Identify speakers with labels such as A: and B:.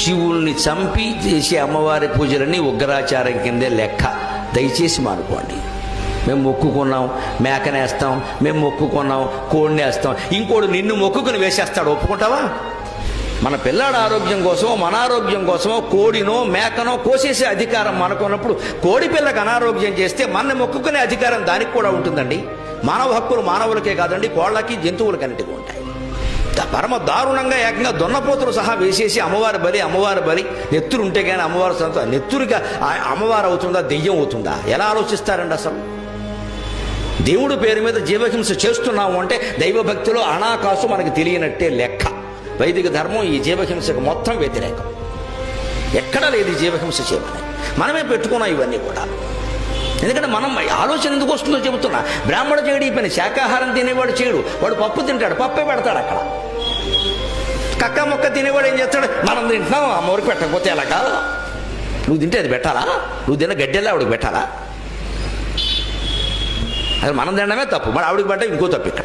A: జీవుల్ని చంపి చేసే అమ్మవారి పూజలన్నీ ఉగ్రాచారం కిందే లెక్క. దయచేసి మానుకోండి. మేము మొక్కుకున్నాం మేకనేస్తాం, మేము మొక్కుకున్నాం కోడినేస్తాం, ఇంకోడు నిన్ను మొక్కుకుని వేసేస్తాడు, ఒప్పుకుంటావా? మన పిల్లాడు ఆరోగ్యం కోసమో మన ఆరోగ్యం కోసమో కోడినో మేకనో కోసేసే అధికారం మనకున్నప్పుడు కోడి పిల్లకి అనారోగ్యం చేస్తే మన మొక్కుకునే అధికారం దానికి కూడా ఉంటుందండి. మానవ హక్కులు మానవులకే కాదండి, కోళ్ళకి జంతువులకన్నిటికీ ఉంటాయి. పరమ దారుణంగా ఏకంగా దొన్నపోతులు సహా వేసేసి అమ్మవారి బలి నెత్తురు ఉంటే కానీ అమ్మవారి సంత నెత్తురుగా అమ్మవారు అవుతుందా దెయ్యం అవుతుందా? ఎలా ఆలోచిస్తారండి అసలు? దేవుడి పేరు మీద జీవహింస చేస్తున్నాము అంటే దైవభక్తిలో అనాకాసు మనకు తెలియనట్టే లెక్క. వైదిక ధర్మం ఈ జీవహింసకు మొత్తం వ్యతిరేకం. ఎక్కడా లేదు ఈ జీవహింస చేయమని. మనమే పెట్టుకున్నాం ఇవన్నీ కూడా. ఎందుకంటే మనం ఆలోచన ఎందుకు వస్తుందో చెబుతున్నా. బ్రాహ్మణ చేయడు ఈ పని, శాకాహారం తినేవాడు చేయడు. వాడు పప్పు తింటాడు, పప్పే పెడతాడు అక్కడ. కక్క మొక్క తినేవాడు ఏం చేస్తాడు? మనం తింటున్నాం, అమ్మవారికి పెట్టకపోతే ఎలాగా? నువ్వు తింటే అది పెట్టాలా? నువ్వు తిన్న గడ్డెల్లా ఆవిడకి పెట్టాలా? అది మనం తినడమే తప్పు, మరి ఆవిడకి పెట్టడం ఇంకో తప్పు ఇక్కడ.